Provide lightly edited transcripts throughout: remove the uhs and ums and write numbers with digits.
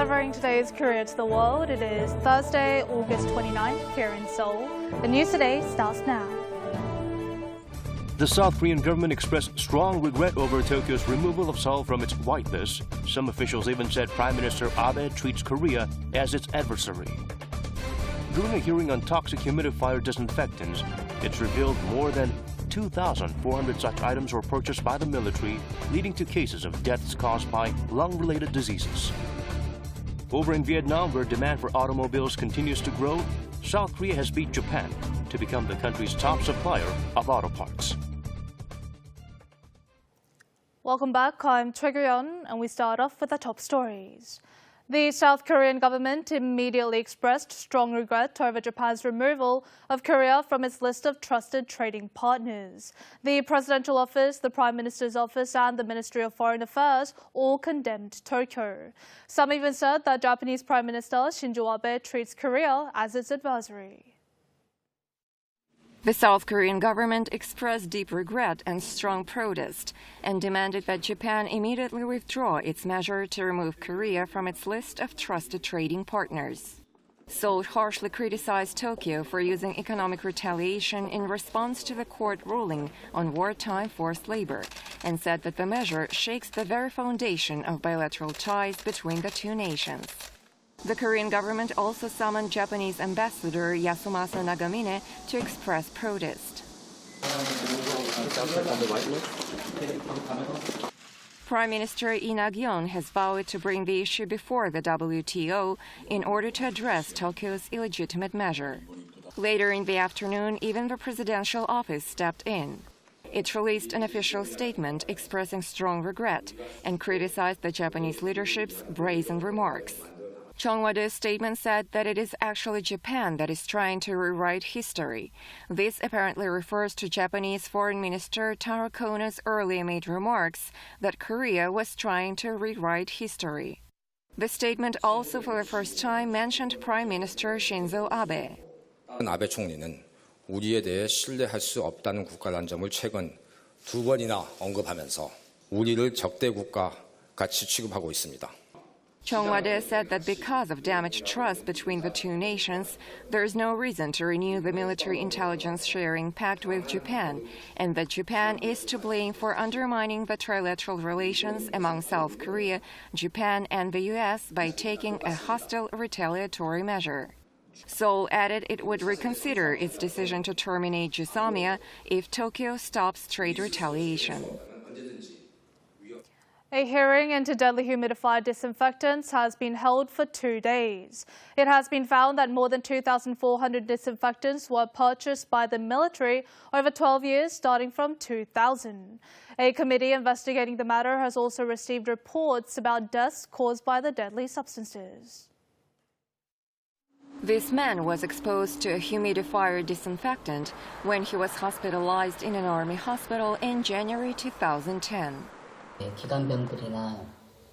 covering today's Korea to the World. It is Thursday, August 29th here in Seoul. The news today starts now. The South Korean government expressed strong regret over Tokyo's removal of Seoul from its whitelist. Some officials even said Prime Minister Abe treats Korea as its adversary. During a hearing on toxic humidifier disinfectants, it's revealed more than 2,400 such items were purchased by the military, leading to cases of deaths caused by lung-related diseases. Over in Vietnam, where demand for automobiles continues to grow, South Korea has beat Japan to become the country's top supplier of auto parts. Welcome back. I'm Choi Gyu-yeon, and we start off with the top stories. The South Korean government immediately expressed strong regret over Japan's removal of Korea from its list of trusted trading partners. The Presidential Office, the Prime Minister's Office, and the Ministry of Foreign Affairs all condemned Tokyo. Some even said that Japanese Prime Minister Shinzo Abe treats Korea as its adversary. The South Korean government expressed deep regret and strong protest and demanded that Japan immediately withdraw its measure to remove Korea from its list of trusted trading partners. Seoul harshly criticized Tokyo for using economic retaliation in response to the court ruling on wartime forced labor and said that the measure shakes the very foundation of bilateral ties between the two nations. The Korean government also summoned Japanese Ambassador Yasumasa Nagamine to express protest. Prime Minister Lee Nak-yeon has vowed to bring the issue before the WTO in order to address Tokyo's illegitimate measure. Later in the afternoon, even the presidential office stepped in. It released an official statement expressing strong regret and criticized the Japanese leadership's brazen remarks. Chung Wha-de's statement said that it is actually Japan that is trying to rewrite history. This apparently refers to Japanese Foreign Minister Taro Kono's earlier made remarks that Korea was trying to rewrite history. The statement also for the first time mentioned Prime Minister Shinzo Abe. 아베 총리는 우리에 대해 신뢰할 수 없다는 국가라는 점을 최근 두 번이나 언급하면서 우리를 적대 국가 같이 취급하고 있습니다. Chung Wha-de said that because of damaged trust between the two nations, there is no reason to renew the military intelligence sharing pact with Japan, and that Japan is to blame for undermining the trilateral relations among South Korea, Japan, and the U.S. by taking a hostile retaliatory measure. Seoul added it would reconsider its decision to terminate GSOMIA if Tokyo stops trade retaliation. A hearing into deadly humidifier disinfectants has been held for 2 days. It has been found that more than 2,400 disinfectants were purchased by the military over 12 years, starting from 2000. A committee investigating the matter has also received reports about deaths caused by the deadly substances. This man was exposed to a humidifier disinfectant when he was hospitalized in an army hospital in January 2010. 기관병들이나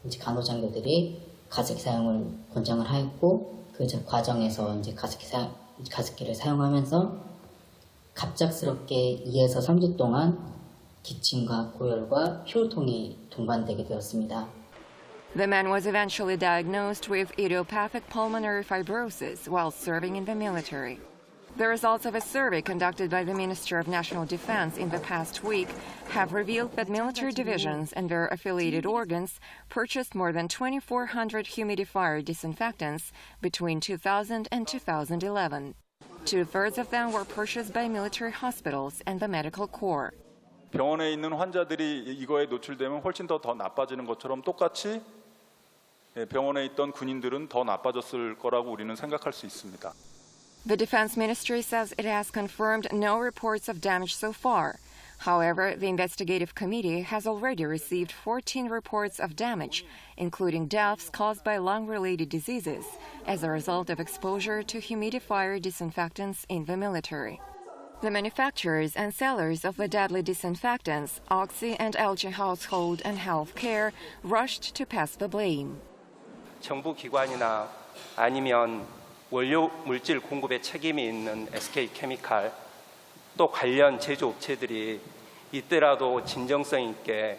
이제 간호장교들이 가습기 사용을 권장을 하였고 그 과정에서 이제 가습기를 사용하면서 갑작스럽게 2에서 3주 동안 기침과 고열과 흉통이 동반되게 되었습니다. The man was eventually diagnosed with idiopathic pulmonary fibrosis while serving in the military. The results of a survey conducted by the Ministry of National Defense in the past week have revealed that military divisions and their affiliated organs purchased more than 2,400 humidifier disinfectants between 2000 and 2011. 2/3 of them were purchased by military hospitals and the medical corps. 병원에 있는 환자들이 이거에 노출되면 훨씬 더 나빠지는 것처럼 똑같이 병원에 있던 군인들은 더 나빠졌을 거라고 우리는 생각할 수 있습니다. The Defense Ministry says it has confirmed no reports of damage so far. However, the investigative committee has already received 14 reports of damage, including deaths caused by lung-related diseases as a result of exposure to humidifier disinfectants in the military. The manufacturers and sellers of the deadly disinfectants, Oxy and LG Household and Healthcare, rushed to pass the blame. 정부 기관이나 아니면 원료 물질 공급에 책임이 있는 SK케미칼 또 관련 제조업체들이 이때라도 진정성 있게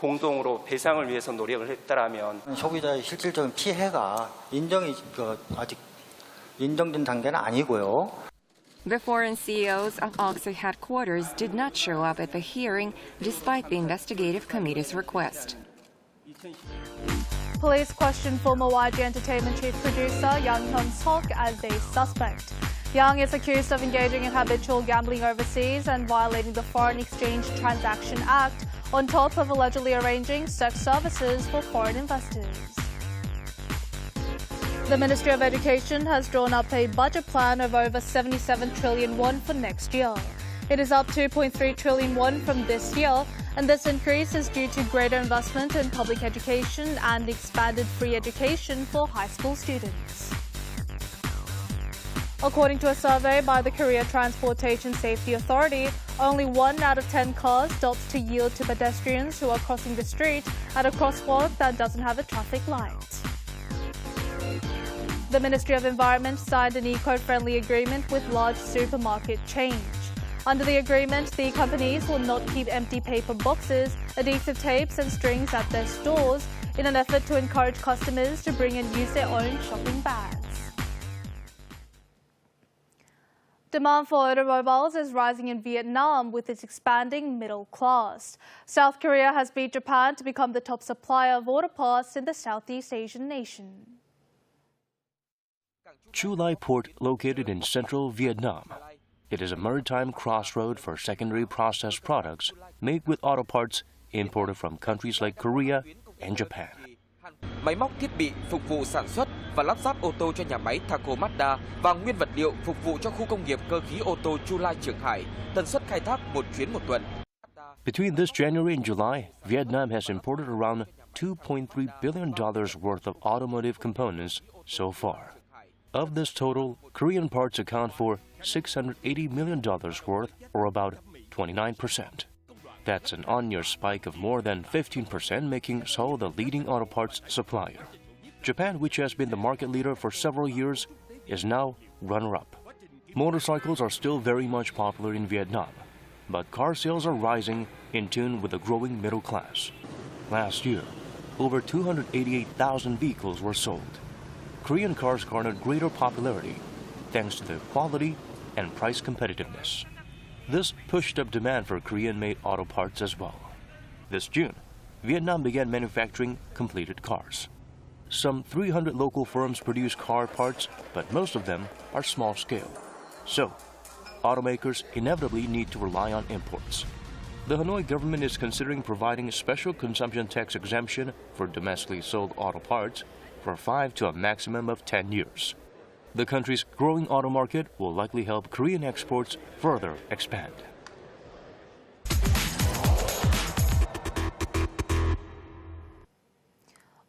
공동으로 배상을 위해서 노력을 했더라면 소비자의 실질적인 피해가 아직 인정된 단계는 아니고요. The foreign CEOs of OXO headquarters did not show up at the hearing despite the investigative committee's request. Police questioned former YG Entertainment chief producer Yang Hyun-suk as a suspect. Yang is accused of engaging in habitual gambling overseas and violating the Foreign Exchange Transaction Act, on top of allegedly arranging sex services for foreign investors. The Ministry of Education has drawn up a budget plan of over 77 trillion won for next year. It is up 2.3 trillion won from this year, and this increase is due to greater investment in public education and expanded free education for high school students. According to a survey by the Korea Transportation Safety Authority, only 1 out of 10 cars stops to yield to pedestrians who are crossing the street at a crosswalk that doesn't have a traffic light. The Ministry of Environment signed an eco-friendly agreement with large supermarket chains. Under the agreement, the companies will not keep empty paper boxes, adhesive tapes and strings at their stores in an effort to encourage customers to bring and use their own shopping bags. Demand for automobiles is rising in Vietnam with its expanding middle class. South Korea has beat Japan to become the top supplier of auto parts in the Southeast Asian nation. Chu Lai Port, located in central Vietnam. It is a maritime crossroad for secondary processed products made with auto parts imported from countries like Korea and Japan. Máy móc thiết bị phục vụ sản xuất và lắp ráp ô tô cho nhà máy Taco Mazda và nguyên vật liệu phục vụ cho khu công nghiệp cơ khí ô tô Chu Lai Trường Hải, tần suất khai thác một chuyến một tuần. Between this January and July, Vietnam has imported around $2.3 billion worth of automotive components so far. Of this total, Korean parts account for $680 million worth, or about 29%. That's an on-year spike of more than 15%, making Seoul the leading auto parts supplier. Japan, which has been the market leader for several years, is now runner-up. Motorcycles are still very much popular in Vietnam, but car sales are rising in tune with the growing middle class. Last year, over 288,000 vehicles were sold. Korean cars garnered greater popularity thanks to their quality and price competitiveness. This pushed up demand for Korean-made auto parts as well. This June, Vietnam began manufacturing completed cars. Some 300 local firms produce car parts, but most of them are small-scale. So, automakers inevitably need to rely on imports. The Hanoi government is considering providing a special consumption tax exemption for domestically sold auto parts for 5 to a maximum of 10 years. The country's growing auto market will likely help Korean exports further expand.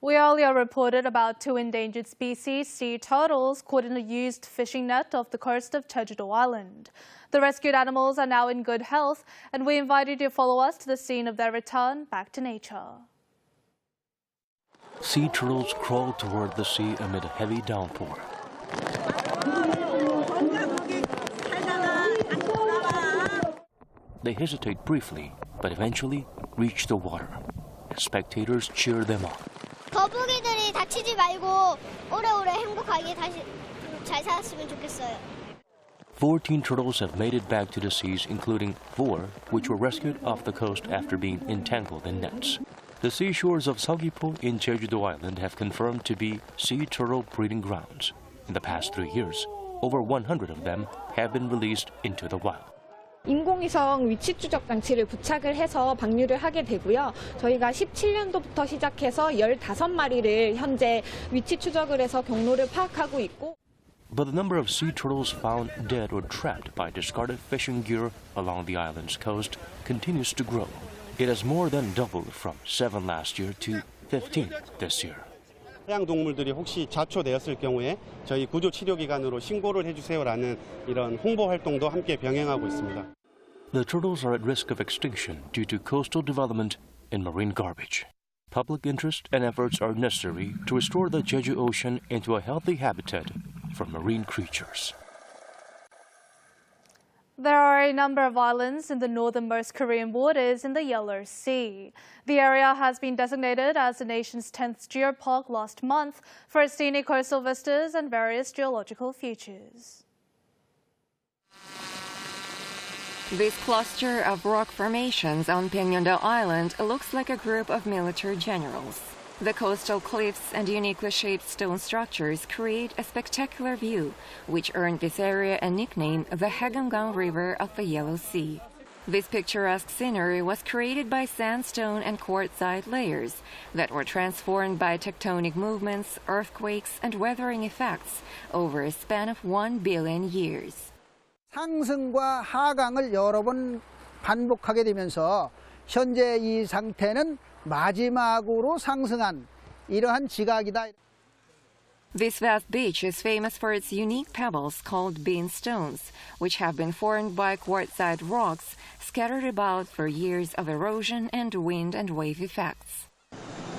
We earlier reported about 2 endangered species sea turtles caught in a used fishing net off the coast of Jeju-do Island. The rescued animals are now in good health, and we invited you to follow us to the scene of their return back to nature. Sea turtles crawl toward the sea amid a heavy downpour. They hesitate briefly, but eventually reach the water. Spectators cheer them on. 거북이들이 다치지 말고 오래오래 행복하게 다시 잘 살았으면 좋겠어요. 14 turtles have made it back to the seas, including 4 which were rescued off the coast after being entangled in nets. The seashores of Seogwipo in Jeju-do Island have confirmed to be sea turtle breeding grounds. In the past 3 years, over 100 of them have been released into the wild. 인공위성 위치 추적 장치를 부착을 해서 방류를 하게 되고요. 저희가 17년도부터 시작해서 15마리를 현재 위치 추적을 해서 경로를 파악하고 있고. But the number of sea turtles found dead or trapped by discarded fishing gear along the island's coast continues to grow. It has more than doubled from 7 last year to 15 this year. 해양 동물들이 혹시 자초되었을 경우에 저희 구조 치료 기관으로 신고를 해주세요라는 이런 홍보 활동도 함께 병행하고 있습니다. The turtles are at risk of extinction due to coastal development and marine garbage. Public interest and efforts are necessary to restore the Jeju Ocean into a healthy habitat for marine creatures. There are a number of islands in the northernmost Korean waters in the Yellow Sea. The area has been designated as the nation's 10th geopark last month for its scenic coastal vistas and various geological features. This cluster of rock formations on Pyeongdo Island looks like a group of military generals. The coastal cliffs and uniquely shaped stone structures create a spectacular view, which earned this area a nickname, the Haegeumgang River of the Yellow Sea. This picturesque scenery was created by sandstone and quartzite layers that were transformed by tectonic movements, earthquakes, and weathering effects over a span of 1 billion years. 상승과 하강을 여러 번 반복하게 되면서 현재 이 상태는 마지막으로 상승한 이러한 지각이다. This vast beach is famous for its unique pebbles called bean stones, which have been formed by quartzite rocks scattered about for years of erosion and wind and wave effects.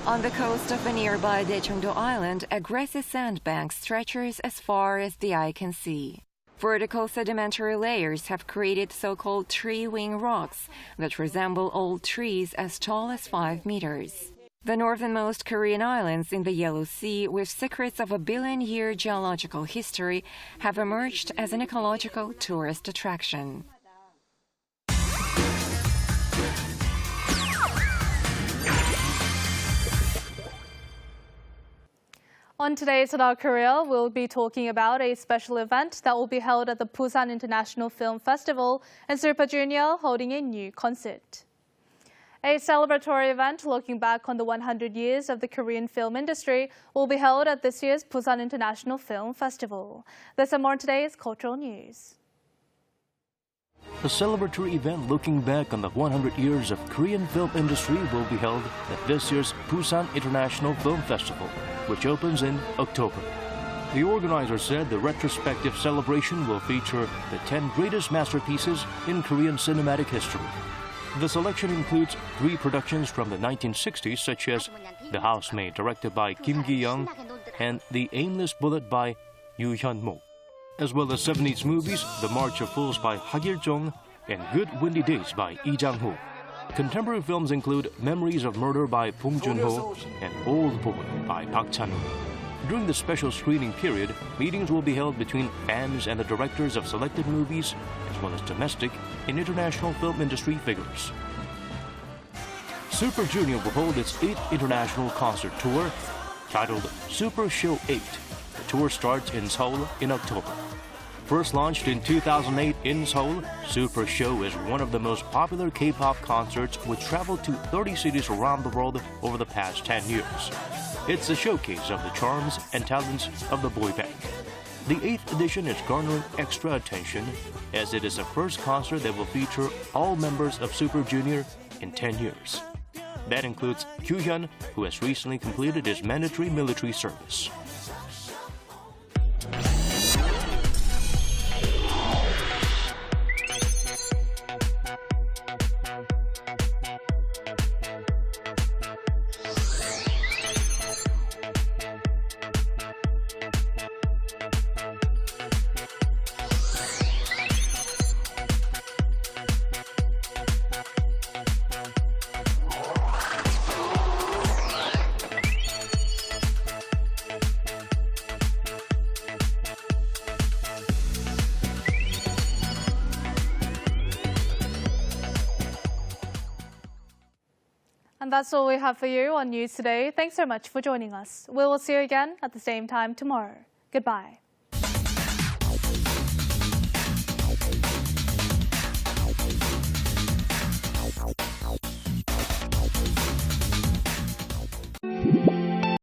On the coast of the nearby Daecheongdo Island, a grassy sandbank stretches as far as the eye can see. Vertical sedimentary layers have created so-called tree wing rocks that resemble old trees as tall as 5 meters. The northernmost Korean islands in the Yellow Sea, with secrets of a billion-year geological history, have emerged as an ecological tourist attraction. On today's South Korea, we'll be talking about a special event that will be held at the Busan International Film Festival and Super Junior holding a new concert. A celebratory event looking back on the 100 years of the Korean film industry will be held at this year's Busan International Film Festival. There's more on today's cultural news. A celebratory event looking back on the 100 years of Korean film industry will be held at this year's Busan International Film Festival, which opens in October. The organizer said the retrospective celebration will feature the 10 greatest masterpieces in Korean cinematic history. The selection includes 3 productions from the 1960s, such as The Housemaid, directed by Kim Gi-young, and The Aimless Bullet by Yoo Hyun-mok, as well as 70s movies The March of Fools by Hak Il-jung and Good Windy Days by Lee Jang-ho. Contemporary films include Memories of Murder by Bong Joon-ho and Old Boy by Park Chan-wook. During the special screening period, meetings will be held between fans and the directors of selected movies, as well as domestic and international film industry figures. Super Junior will hold its 8th international concert tour, titled Super Show 8. The tour starts in Seoul in October. First launched in 2008 in Seoul, Super Show is one of the most popular K-pop concerts which traveled to 30 cities around the world over the past 10 years. It's a showcase of the charms and talents of the boy band. The 8th edition is garnering extra attention as it is the first concert that will feature all members of Super Junior in 10 years. That includes Kyu-hyun, who has recently completed his mandatory military service. And that's all we have for you on News Today. Thanks so much for joining us. We will see you again at the same time tomorrow. Goodbye.